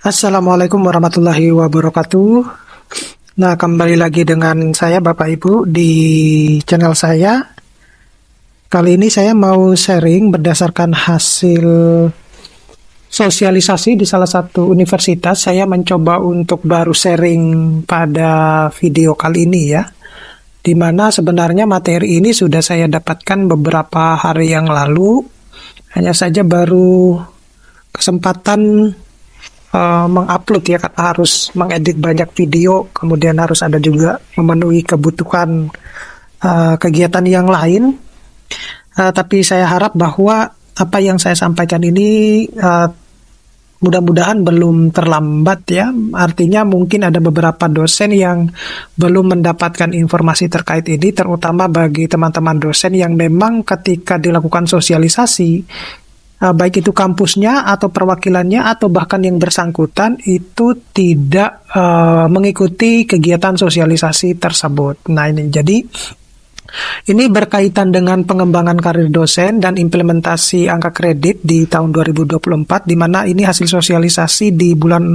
Assalamualaikum warahmatullahi wabarakatuh. Nah, kembali lagi dengan saya Bapak Ibu di channel saya. Kali ini saya mau sharing berdasarkan hasil sosialisasi di salah satu universitas. Saya mencoba untuk baru sharing pada video kali ini ya. Di mana sebenarnya materi ini sudah saya dapatkan beberapa hari yang lalu. Hanya saja baru kesempatan mengupload ya, harus mengedit banyak video, kemudian harus ada juga memenuhi kebutuhan kegiatan yang lain. Tapi saya harap bahwa apa yang saya sampaikan ini mudah-mudahan belum terlambat ya. Artinya mungkin ada beberapa dosen yang belum mendapatkan informasi terkait ini, terutama bagi teman-teman dosen yang memang ketika dilakukan sosialisasi, baik itu kampusnya atau perwakilannya atau bahkan yang bersangkutan itu tidak mengikuti kegiatan sosialisasi tersebut. Nah ini berkaitan dengan pengembangan karir dosen dan implementasi angka kredit di tahun 2024, di mana ini hasil sosialisasi di bulan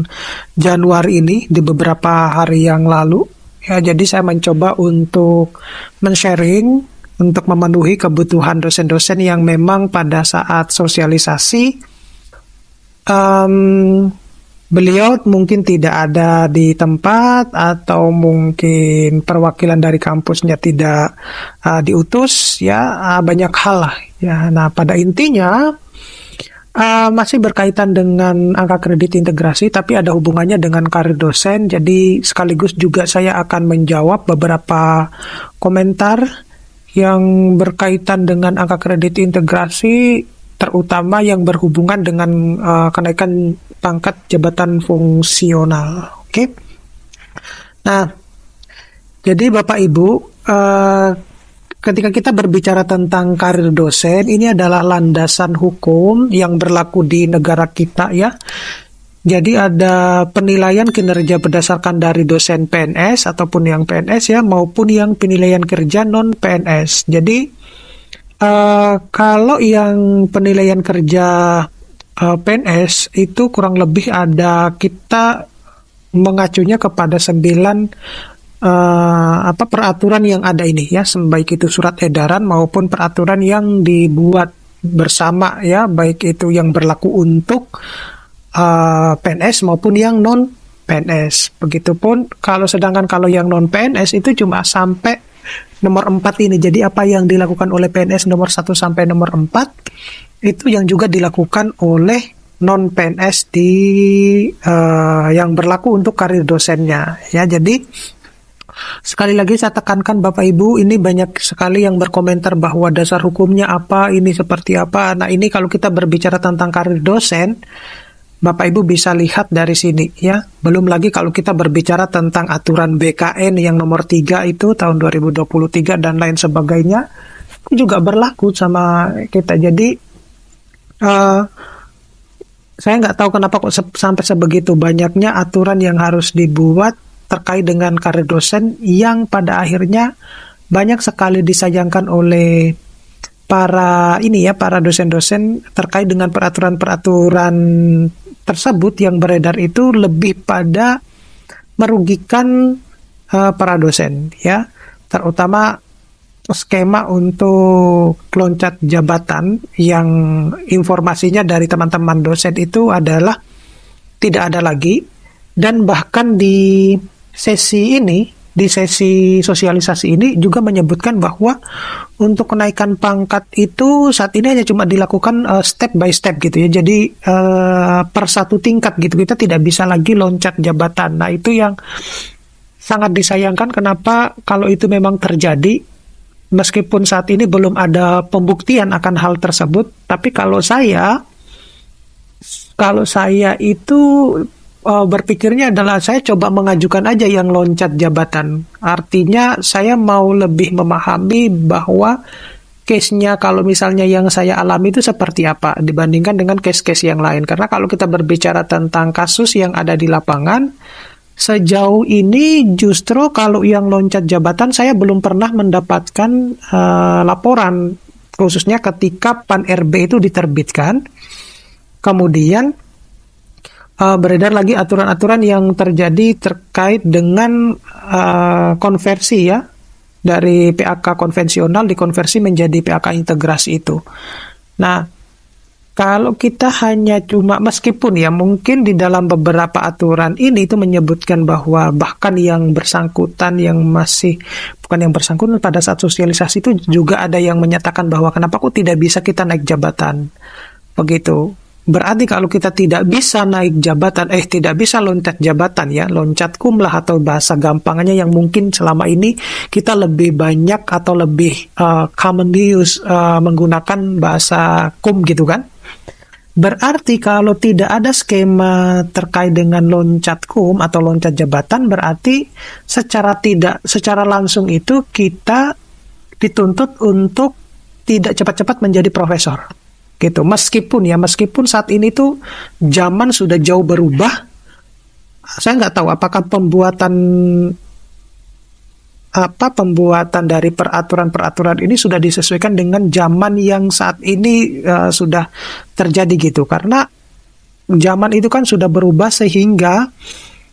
Januari ini di beberapa hari yang lalu. Ya, jadi saya mencoba untuk men-sharing untuk memenuhi kebutuhan dosen-dosen yang memang pada saat sosialisasi beliau mungkin tidak ada di tempat atau mungkin perwakilan dari kampusnya tidak diutus ya, banyak hal lah ya. Nah, pada intinya masih berkaitan dengan angka kredit integrasi, tapi ada hubungannya dengan karir dosen. Jadi sekaligus juga saya akan menjawab beberapa komentar yang berkaitan dengan angka kredit integrasi, terutama yang berhubungan dengan kenaikan pangkat jabatan fungsional. Oke. Nah, jadi Bapak Ibu, ketika kita berbicara tentang karir dosen, ini adalah landasan hukum yang berlaku di negara kita ya. Jadi ada penilaian kinerja berdasarkan dari dosen PNS ataupun yang PNS ya, maupun yang penilaian kerja non PNS. Jadi kalau yang penilaian kerja PNS itu kurang lebih ada, kita mengacunya kepada 9 peraturan yang ada ini ya, baik itu surat edaran maupun peraturan yang dibuat bersama ya, baik itu yang berlaku untuk PNS maupun yang non PNS. Begitupun sedangkan kalau yang non PNS itu cuma sampai nomor 4 ini. Jadi apa yang dilakukan oleh PNS nomor 1 sampai nomor 4 itu yang juga dilakukan oleh non PNS yang berlaku untuk karir dosennya ya. Jadi sekali lagi saya tekankan Bapak Ibu, ini banyak sekali yang berkomentar bahwa dasar hukumnya apa, ini seperti apa. Nah, ini kalau kita berbicara tentang karir dosen, Bapak Ibu bisa lihat dari sini ya. Belum lagi kalau kita berbicara tentang aturan BKN yang nomor 3 itu tahun 2023 dan lain sebagainya, itu juga berlaku sama kita. Jadi saya nggak tahu kenapa kok sampai sebegitu banyaknya aturan yang harus dibuat terkait dengan karir dosen yang pada akhirnya banyak sekali disayangkan oleh para dosen-dosen terkait dengan peraturan-peraturan tersebut yang beredar itu lebih pada merugikan para dosen ya, terutama skema untuk loncat jabatan yang informasinya dari teman-teman dosen itu adalah tidak ada lagi, dan bahkan di sesi sosialisasi ini juga menyebutkan bahwa untuk kenaikan pangkat itu saat ini hanya cuma dilakukan step by step gitu ya. Jadi per satu tingkat gitu, kita tidak bisa lagi loncat jabatan. Nah, itu yang sangat disayangkan. Kenapa kalau itu memang terjadi, meskipun saat ini belum ada pembuktian akan hal tersebut, tapi kalau saya itu berpikirnya adalah saya coba mengajukan aja yang loncat jabatan. Artinya saya mau lebih memahami bahwa case-nya kalau misalnya yang saya alami itu seperti apa dibandingkan dengan case-case yang lain. Karena kalau kita berbicara tentang kasus yang ada di lapangan, sejauh ini justru kalau yang loncat jabatan saya belum pernah mendapatkan laporan, khususnya ketika PAN RB itu diterbitkan. Kemudian beredar lagi aturan-aturan yang terjadi terkait dengan konversi ya, dari PAK konvensional dikonversi menjadi PAK integrasi itu. Nah, kalau kita hanya cuma, meskipun ya mungkin di dalam beberapa aturan ini itu menyebutkan bahwa bahkan yang bersangkutan yang masih, bukan yang bersangkutan, pada saat sosialisasi itu juga ada yang menyatakan bahwa kenapa kok tidak bisa kita naik jabatan. Begitu. Berarti kalau kita tidak bisa naik jabatan, tidak bisa loncat jabatan ya, loncat kum lah atau bahasa gampangnya yang mungkin selama ini kita lebih banyak atau lebih commonly use menggunakan bahasa kum gitu kan. Berarti kalau tidak ada skema terkait dengan loncat kum atau loncat jabatan, berarti secara langsung itu kita dituntut untuk tidak cepat-cepat menjadi profesor. Gitu. Meskipun saat ini tuh zaman sudah jauh berubah, saya nggak tahu apakah pembuatan dari peraturan ini sudah disesuaikan dengan zaman yang saat ini sudah terjadi gitu, karena zaman itu kan sudah berubah sehingga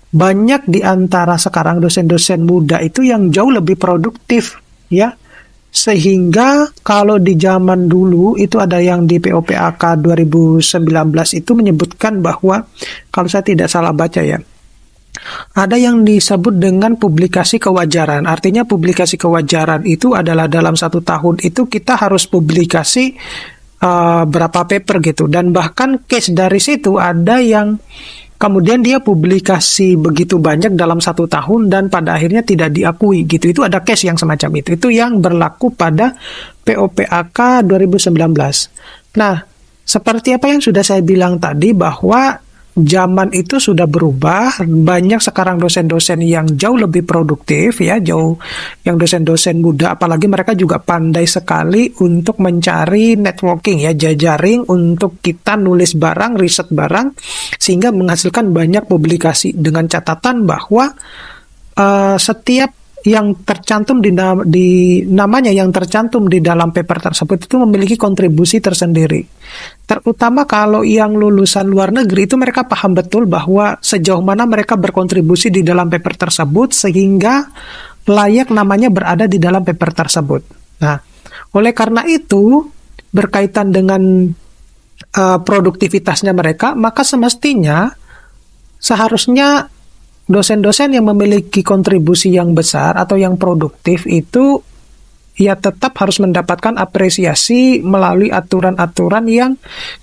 banyak di antara sekarang dosen-dosen muda itu yang jauh lebih produktif ya. Sehingga kalau di zaman dulu itu ada yang di POPAK 2019 itu menyebutkan bahwa, kalau saya tidak salah baca ya, ada yang disebut dengan publikasi kewajaran. Artinya publikasi kewajaran itu adalah dalam 1 tahun itu kita harus publikasi berapa paper gitu. Dan bahkan case dari situ ada yang kemudian dia publikasi begitu banyak dalam 1 tahun dan pada akhirnya tidak diakui gitu. Itu ada case yang semacam itu. Itu yang berlaku pada POPAK 2019. Nah, seperti apa yang sudah saya bilang tadi bahwa zaman itu sudah berubah, banyak sekarang dosen-dosen yang jauh lebih produktif ya, yang dosen-dosen muda, apalagi mereka juga pandai sekali untuk mencari networking ya, jejaring untuk kita nulis barang, riset barang, sehingga menghasilkan banyak publikasi dengan catatan bahwa setiap yang tercantum namanya yang tercantum di dalam paper tersebut itu memiliki kontribusi tersendiri. Terutama kalau yang lulusan luar negeri itu mereka paham betul bahwa sejauh mana mereka berkontribusi di dalam paper tersebut sehingga layak namanya berada di dalam paper tersebut. Nah, oleh karena itu berkaitan dengan produktivitasnya mereka, maka semestinya seharusnya dosen-dosen yang memiliki kontribusi yang besar atau yang produktif itu ya tetap harus mendapatkan apresiasi melalui aturan-aturan yang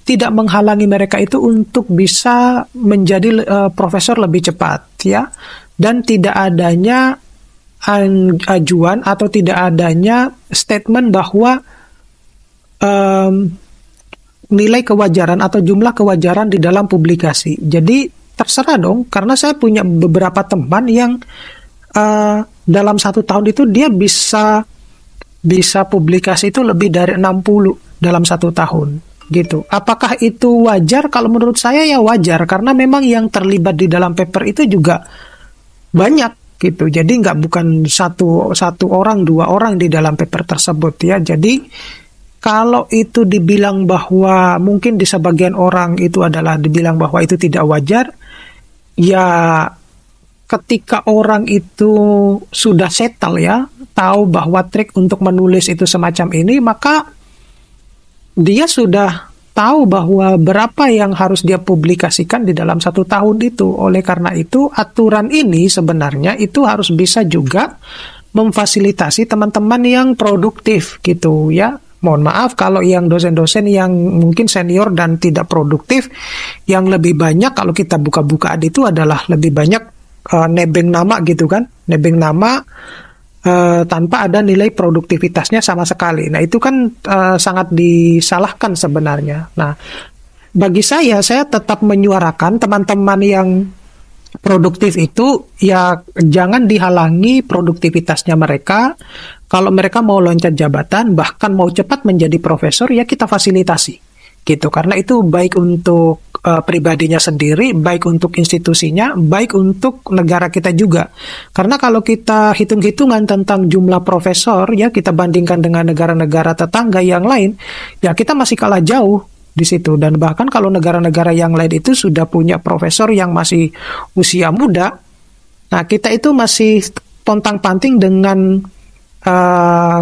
tidak menghalangi mereka itu untuk bisa menjadi profesor lebih cepat ya, dan tidak adanya ajuan atau tidak adanya statement bahwa nilai kewajaran atau jumlah kewajaran di dalam publikasi. Jadi terserah dong, karena saya punya beberapa teman yang dalam 1 tahun itu dia bisa publikasi itu lebih dari 60 dalam 1 tahun gitu. Apakah itu wajar? Kalau menurut saya ya wajar, karena memang yang terlibat di dalam paper itu juga banyak gitu. Jadi bukan satu orang, 2 orang di dalam paper tersebut ya. Jadi kalau itu dibilang bahwa mungkin di sebagian orang itu adalah dibilang bahwa itu tidak wajar, ya ketika orang itu sudah settle ya, tahu bahwa trik untuk menulis itu semacam ini, maka dia sudah tahu bahwa berapa yang harus dia publikasikan di dalam 1 tahun itu. Oleh karena itu, aturan ini sebenarnya itu harus bisa juga memfasilitasi teman-teman yang produktif gitu ya. Mohon maaf kalau yang dosen-dosen yang mungkin senior dan tidak produktif, yang lebih banyak kalau kita buka-bukaan itu adalah lebih banyak nebeng nama gitu kan, nebeng nama tanpa ada nilai produktivitasnya sama sekali. Nah itu kan sangat disalahkan sebenarnya. Nah bagi saya tetap menyuarakan teman-teman yang produktif itu ya jangan dihalangi produktivitasnya mereka. Kalau mereka mau loncat jabatan, bahkan mau cepat menjadi profesor, ya kita fasilitasi gitu. Karena itu baik untuk pribadinya sendiri, baik untuk institusinya, baik untuk negara kita juga. Karena kalau kita hitung-hitungan tentang jumlah profesor, ya kita bandingkan dengan negara-negara tetangga yang lain, ya kita masih kalah jauh di situ. Dan bahkan kalau negara-negara yang lain itu sudah punya profesor yang masih usia muda, nah kita itu masih pontang-panting dengan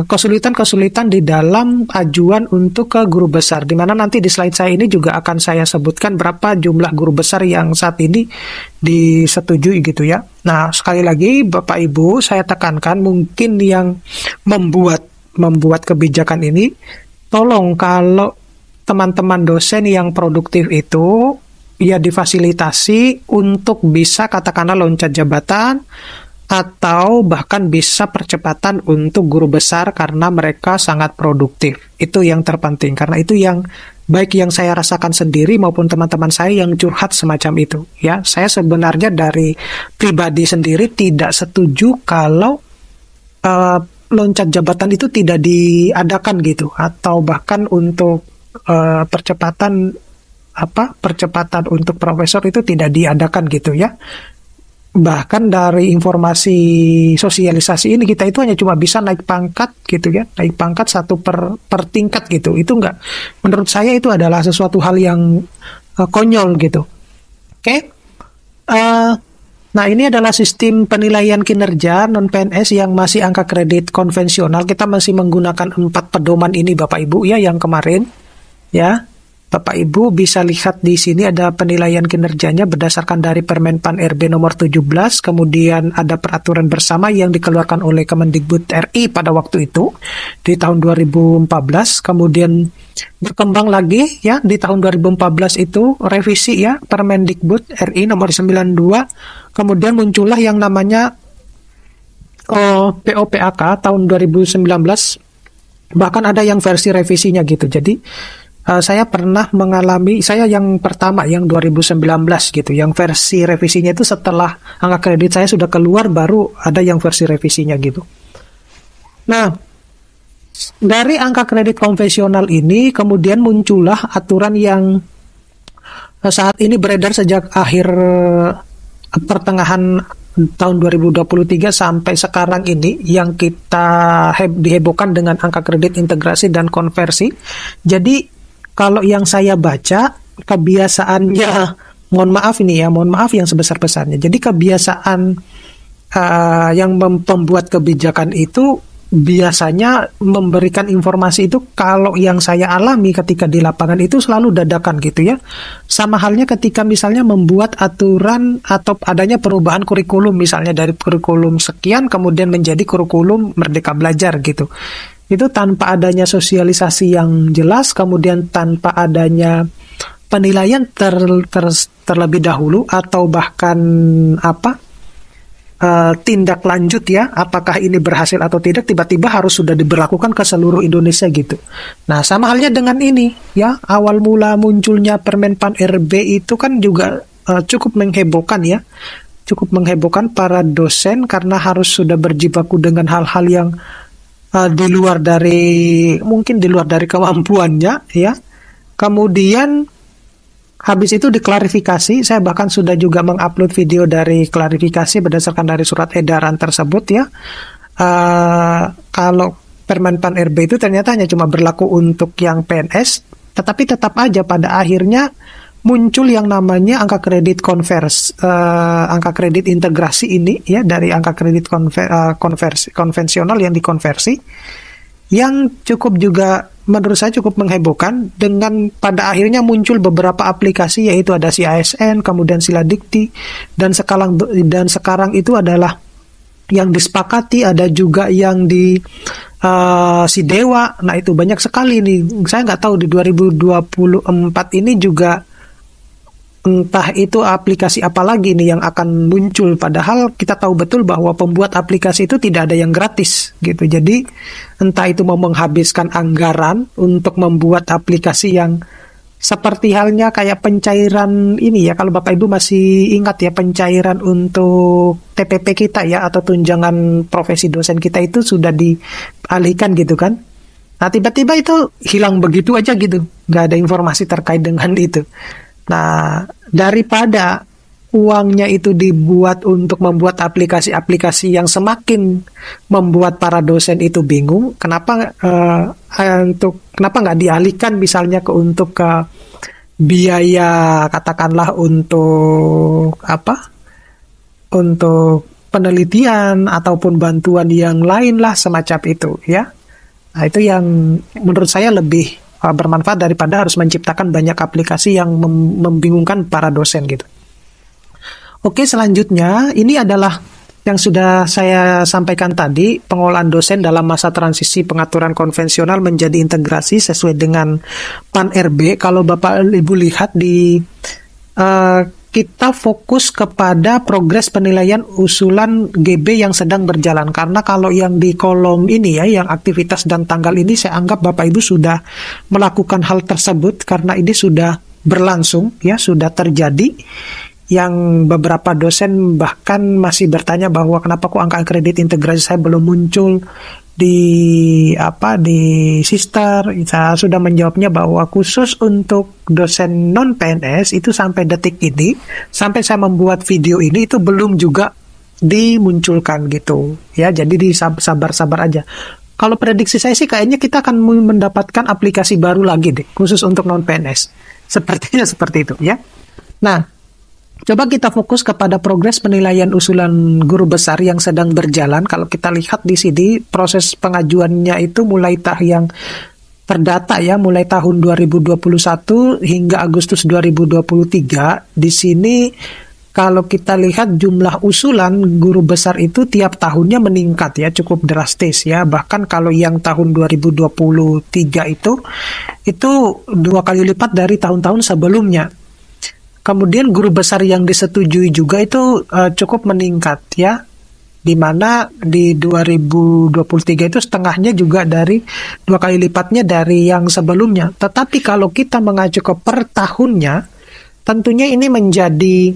kesulitan-kesulitan di dalam ajuan untuk ke guru besar, di mana nanti di slide saya ini juga akan saya sebutkan berapa jumlah guru besar yang saat ini disetujui gitu ya. Nah, sekali lagi Bapak Ibu, saya tekankan mungkin yang membuat kebijakan ini, tolong kalau teman-teman dosen yang produktif itu ya difasilitasi untuk bisa katakanlah loncat jabatan atau bahkan bisa percepatan untuk guru besar karena mereka sangat produktif. Itu yang terpenting, karena itu yang baik yang saya rasakan sendiri maupun teman-teman saya yang curhat semacam itu. Ya, saya sebenarnya dari pribadi sendiri tidak setuju kalau loncat jabatan itu tidak diadakan gitu, atau bahkan untuk percepatan untuk profesor itu tidak diadakan gitu ya. Bahkan dari informasi sosialisasi ini kita itu hanya cuma bisa naik pangkat gitu ya, naik pangkat satu per tingkat gitu. Itu enggak, menurut saya itu adalah sesuatu hal yang konyol gitu. Oke. Nah, ini adalah sistem penilaian kinerja non-PNS yang masih angka kredit konvensional. Kita masih menggunakan 4 pedoman ini Bapak Ibu ya, yang kemarin ya. Bapak Ibu bisa lihat di sini ada penilaian kinerjanya berdasarkan dari Permenpan RB nomor 17, kemudian ada peraturan bersama yang dikeluarkan oleh Kemendikbud RI pada waktu itu di tahun 2014, kemudian berkembang lagi ya di tahun 2014 itu revisi ya Permendikbud RI nomor 92, kemudian muncullah yang namanya POPAK tahun 2019, bahkan ada yang versi revisinya gitu. Jadi saya pernah mengalami, saya yang pertama yang 2019 gitu, yang versi revisinya itu setelah angka kredit saya sudah keluar baru ada yang versi revisinya gitu. Nah, dari angka kredit konvensional ini kemudian muncullah aturan yang saat ini beredar sejak akhir pertengahan tahun 2023 sampai sekarang ini, yang kita dihebohkan dengan angka kredit integrasi dan konversi. Jadi kalau yang saya baca, kebiasaannya, mohon maaf yang sebesar-besarnya. Jadi kebiasaan yang membuat kebijakan itu biasanya memberikan informasi itu, kalau yang saya alami ketika di lapangan itu selalu dadakan gitu ya. Sama halnya ketika misalnya membuat aturan atau adanya perubahan kurikulum, misalnya dari kurikulum sekian kemudian menjadi kurikulum Merdeka Belajar gitu. Itu tanpa adanya sosialisasi yang jelas, kemudian tanpa adanya penilaian terlebih dahulu, atau bahkan tindak lanjut ya, apakah ini berhasil atau tidak, tiba-tiba harus sudah diberlakukan ke seluruh Indonesia gitu. Nah, sama halnya dengan ini ya, awal mula munculnya Permenpan RB itu kan juga cukup menghebohkan ya, cukup menghebohkan para dosen karena harus sudah berjibaku dengan hal-hal yang mungkin di luar dari kemampuannya ya. Kemudian habis itu diklarifikasi, saya bahkan sudah juga mengupload video dari klarifikasi berdasarkan dari surat edaran tersebut ya. Kalau Permenpan RB itu ternyata hanya cuma berlaku untuk yang PNS, tetapi tetap aja pada akhirnya muncul yang namanya angka kredit angka kredit integrasi ini ya, dari angka kredit konvensional yang dikonversi, yang cukup juga menurut saya cukup menghebohkan, dengan pada akhirnya muncul beberapa aplikasi, yaitu ada si ASN, kemudian Siladikti, dan sekarang itu adalah yang disepakati, ada juga yang di si Dewa. Nah, itu banyak sekali nih. Saya nggak tahu di 2024 ini juga entah itu aplikasi apa lagi nih yang akan muncul, padahal kita tahu betul bahwa pembuat aplikasi itu tidak ada yang gratis gitu. Jadi entah itu mau menghabiskan anggaran untuk membuat aplikasi yang seperti halnya kayak pencairan ini ya, kalau Bapak Ibu masih ingat ya, pencairan untuk TPP kita ya, atau tunjangan profesi dosen kita itu sudah dialihkan gitu kan. Nah, tiba-tiba itu hilang begitu aja gitu, nggak ada informasi terkait dengan itu. Nah, daripada uangnya itu dibuat untuk membuat aplikasi-aplikasi yang semakin membuat para dosen itu bingung, kenapa nggak dialihkan misalnya untuk ke biaya katakanlah untuk apa? Untuk penelitian ataupun bantuan yang lain lah semacam itu ya. Nah, itu yang menurut saya lebih bermanfaat daripada harus menciptakan banyak aplikasi yang membingungkan para dosen gitu. Oke, selanjutnya ini adalah yang sudah saya sampaikan tadi, pengolahan dosen dalam masa transisi pengaturan konvensional menjadi integrasi sesuai dengan PAN-RB. Kalau Bapak Ibu lihat di kita fokus kepada progres penilaian usulan GB yang sedang berjalan. Karena kalau yang di kolom ini ya, yang aktivitas dan tanggal ini saya anggap Bapak Ibu sudah melakukan hal tersebut karena ini sudah berlangsung ya, sudah terjadi. Yang beberapa dosen bahkan masih bertanya bahwa kenapa kok angka kredit integrasi saya belum muncul di Sister. Saya sudah menjawabnya bahwa khusus untuk dosen non PNS itu sampai detik ini, sampai saya membuat video ini itu belum juga dimunculkan gitu ya. Jadi sabar-sabar aja. Kalau prediksi saya sih kayaknya kita akan mendapatkan aplikasi baru lagi deh khusus untuk non PNS. Sepertinya seperti itu ya. Nah, coba kita fokus kepada progres penilaian usulan guru besar yang sedang berjalan. Kalau kita lihat di sini, proses pengajuannya itu mulai yang terdata ya, mulai tahun 2021 hingga Agustus 2023. Di sini kalau kita lihat jumlah usulan guru besar itu tiap tahunnya meningkat ya, cukup drastis ya. Bahkan kalau yang tahun 2023 itu 2 kali lipat dari tahun-tahun sebelumnya. Kemudian guru besar yang disetujui juga itu cukup meningkat ya, di mana di 2023 itu setengahnya juga dari 2 kali lipatnya dari yang sebelumnya. Tetapi kalau kita mengacu ke per tahunnya, tentunya ini menjadi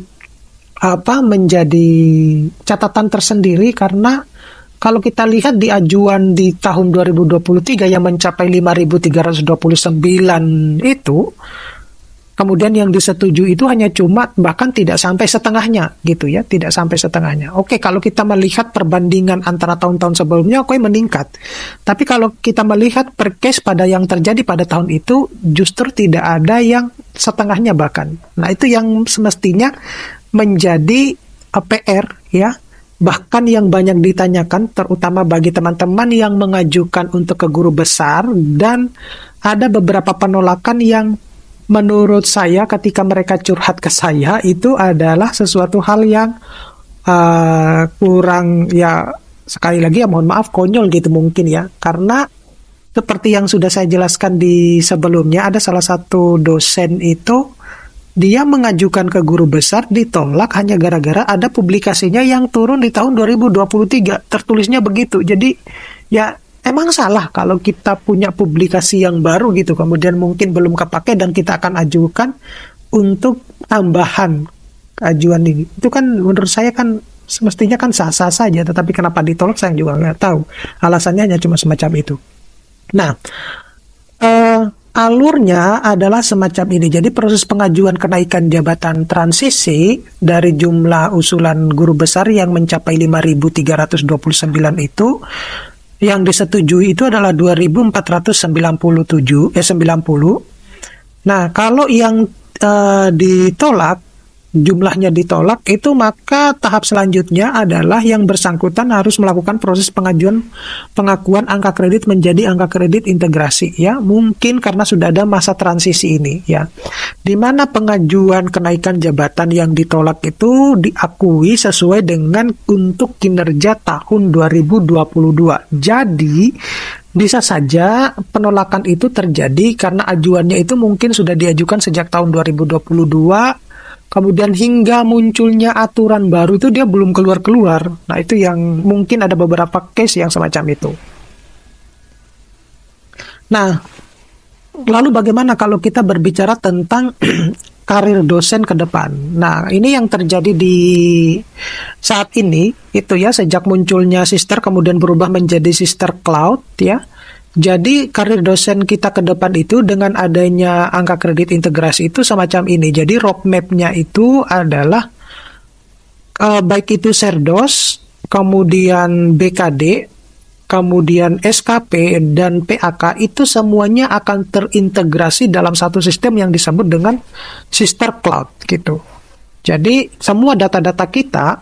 catatan tersendiri karena kalau kita lihat di ajuan di tahun 2023 yang mencapai 5.329 itu, kemudian yang disetujui itu hanya cuma bahkan tidak sampai setengahnya gitu ya, tidak sampai setengahnya. Oke, kalau kita melihat perbandingan antara tahun-tahun sebelumnya, oke meningkat. Tapi kalau kita melihat per case pada yang terjadi pada tahun itu, justru tidak ada yang setengahnya bahkan. Nah, itu yang semestinya menjadi PR ya. Bahkan yang banyak ditanyakan, terutama bagi teman-teman yang mengajukan untuk ke guru besar, dan ada beberapa penolakan yang menurut saya ketika mereka curhat ke saya itu adalah sesuatu hal yang kurang ya, sekali lagi ya mohon maaf konyol gitu mungkin ya, karena seperti yang sudah saya jelaskan di sebelumnya, ada salah satu dosen itu dia mengajukan ke guru besar ditolak hanya gara-gara ada publikasinya yang turun di tahun 2023, tertulisnya begitu. Jadi ya emang salah kalau kita punya publikasi yang baru gitu, kemudian mungkin belum kepake dan kita akan ajukan untuk tambahan ajuan ini. Itu kan menurut saya kan semestinya kan sah-sah saja, tetapi kenapa ditolak saya juga nggak tahu. Alasannya hanya cuma semacam itu. Nah, alurnya adalah semacam ini. Jadi proses pengajuan kenaikan jabatan transisi dari jumlah usulan guru besar yang mencapai 5.329 itu, yang disetujui itu adalah 2.490. Nah, kalau yang ditolak, jumlahnya ditolak, itu maka tahap selanjutnya adalah yang bersangkutan harus melakukan proses pengakuan angka kredit menjadi angka kredit integrasi ya. Mungkin karena sudah ada masa transisi ini ya, di mana pengajuan kenaikan jabatan yang ditolak itu diakui sesuai dengan untuk kinerja tahun 2022. Jadi bisa saja penolakan itu terjadi karena ajuannya itu mungkin sudah diajukan sejak tahun 2022, kemudian hingga munculnya aturan baru itu dia belum keluar-keluar. Nah, itu yang mungkin ada beberapa case yang semacam itu. Nah, lalu bagaimana kalau kita berbicara tentang karir dosen ke depan? Nah, ini yang terjadi di saat ini, itu ya, sejak munculnya Sister kemudian berubah menjadi Sister Cloud, ya. Jadi karir dosen kita ke depan itu dengan adanya angka kredit integrasi itu semacam ini. Jadi roadmap-nya itu adalah baik itu Serdos, kemudian BKD, kemudian SKP dan PAK itu semuanya akan terintegrasi dalam satu sistem yang disebut dengan sister cloud gitu. Jadi semua data-data kita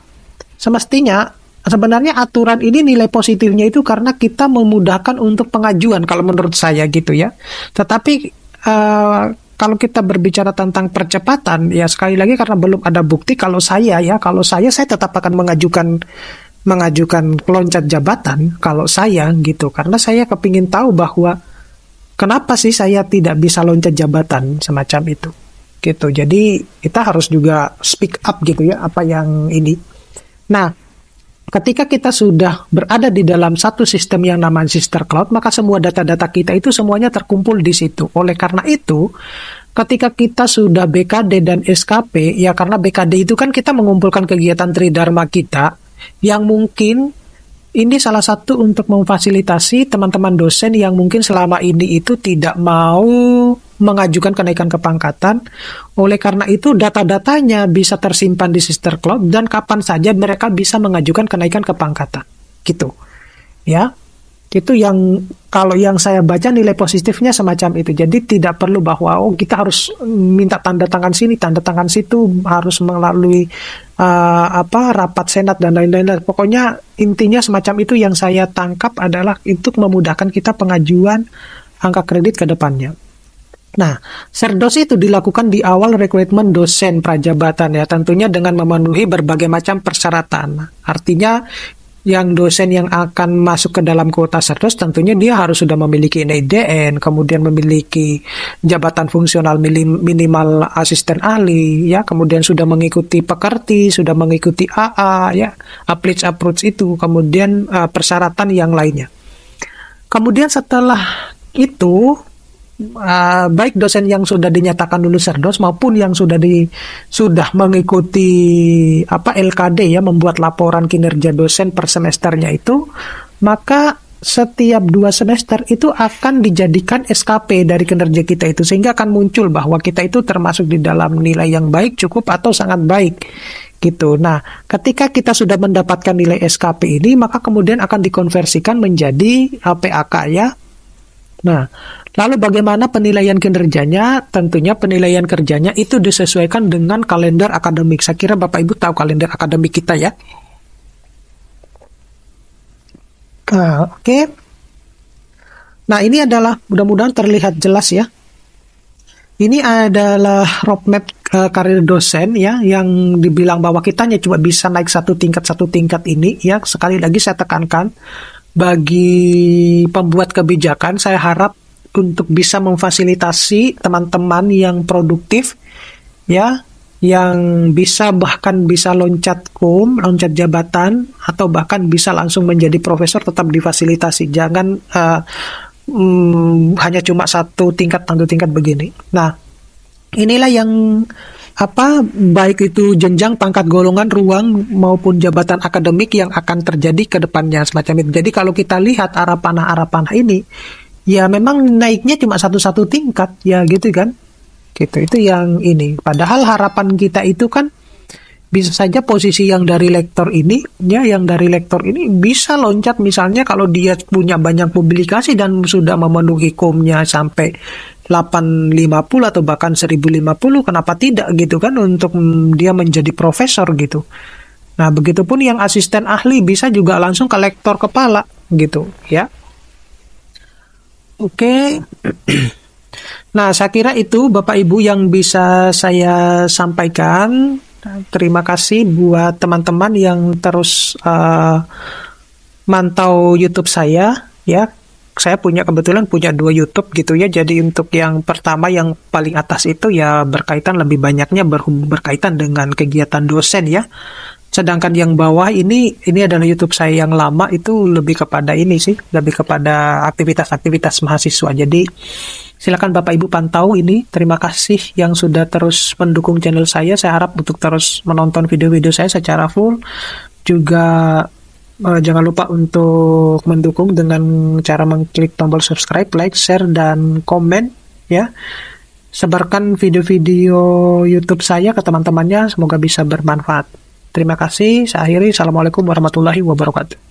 semestinya sebenarnya aturan ini nilai positifnya itu karena kita memudahkan untuk pengajuan kalau menurut saya gitu ya. Tetapi kalau kita berbicara tentang percepatan ya sekali lagi karena belum ada bukti kalau saya tetap akan mengajukan loncat jabatan kalau saya gitu karena saya kepingin tahu bahwa kenapa sih saya tidak bisa loncat jabatan semacam itu gitu. Jadi kita harus juga speak up gitu ya apa yang ini. Nah, ketika kita sudah berada di dalam satu sistem yang namanya sister cloud, maka semua data-data kita itu semuanya terkumpul di situ. Oleh karena itu, ketika kita sudah BKD dan SKP, ya karena BKD itu kan kita mengumpulkan kegiatan Tridharma kita, yang mungkin ini salah satu untuk memfasilitasi teman-teman dosen yang mungkin selama ini itu tidak mau mengajukan kenaikan kepangkatan. Oleh karena itu data-datanya bisa tersimpan di sister cloud dan kapan saja mereka bisa mengajukan kenaikan kepangkatan. Gitu. Ya. Itu yang kalau yang saya baca nilai positifnya semacam itu. Jadi tidak perlu bahwa kita harus minta tanda tangan sini, tanda tangan situ, harus melalui rapat senat dan lain-lain. Pokoknya intinya semacam itu yang saya tangkap adalah untuk memudahkan kita pengajuan angka kredit ke depannya. Nah, serdos itu dilakukan di awal rekrutmen dosen prajabatan ya, tentunya dengan memenuhi berbagai macam persyaratan. Artinya yang dosen yang akan masuk ke dalam kuota serdos tentunya dia harus sudah memiliki NIDN, kemudian memiliki jabatan fungsional minimal asisten ahli, ya, kemudian sudah mengikuti pekerti, sudah mengikuti AA, ya, approach itu, kemudian persyaratan yang lainnya. Kemudian setelah itu baik dosen yang sudah dinyatakan lulus serdos maupun yang sudah mengikuti LKD ya, membuat laporan kinerja dosen per semesternya itu, maka setiap 2 semester itu akan dijadikan SKP dari kinerja kita itu, sehingga akan muncul bahwa kita itu termasuk di dalam nilai yang baik, cukup atau sangat baik gitu. Nah, ketika kita sudah mendapatkan nilai SKP ini, maka kemudian akan dikonversikan menjadi PAK ya. Nah, lalu bagaimana penilaian kinerjanya? Tentunya penilaian kerjanya itu disesuaikan dengan kalender akademik. Saya kira Bapak Ibu tahu kalender akademik kita ya. Oke. Nah, ini adalah mudah-mudahan terlihat jelas ya. Ini adalah roadmap karir dosen ya, yang dibilang bahwa kita hanya cuma bisa naik satu tingkat ini ya. Sekali lagi saya tekankan, bagi pembuat kebijakan, saya harap untuk bisa memfasilitasi teman-teman yang produktif, ya, yang bahkan bisa loncat jabatan, atau bahkan bisa langsung menjadi profesor, tetap difasilitasi. Jangan hanya cuma satu tingkat begini. Nah, inilah yang baik itu jenjang, pangkat, golongan, ruang maupun jabatan akademik yang akan terjadi ke depannya semacam itu. Jadi kalau kita lihat arah panah ini, ya memang naiknya cuma satu tingkat ya gitu kan. Gitu, itu yang ini. Padahal harapan kita itu kan bisa saja posisi yang dari lektor ini bisa loncat, misalnya kalau dia punya banyak publikasi dan sudah memenuhi komnya sampai 850 atau bahkan 1050, kenapa tidak gitu kan, untuk dia menjadi profesor gitu. Nah, begitupun yang asisten ahli bisa juga langsung ke lektor kepala gitu ya. Oke. Nah, saya kira itu Bapak Ibu yang bisa saya sampaikan. Terima kasih buat teman-teman yang terus mantau YouTube saya ya. Saya kebetulan punya 2 YouTube gitu ya. Jadi untuk yang pertama, yang paling atas itu ya berkaitan lebih banyaknya berkaitan dengan kegiatan dosen ya. Sedangkan yang bawah ini adalah YouTube saya yang lama, itu lebih kepada lebih kepada aktivitas-aktivitas mahasiswa. Jadi silakan Bapak Ibu pantau ini. Terima kasih yang sudah terus mendukung channel saya. Saya harap untuk terus menonton video-video saya secara full. Juga jangan lupa untuk mendukung dengan cara mengklik tombol subscribe, like, share, dan komen ya. Sebarkan video-video YouTube saya ke teman-temannya, semoga bisa bermanfaat. Terima kasih. Saya akhiri. Assalamualaikum warahmatullahi wabarakatuh.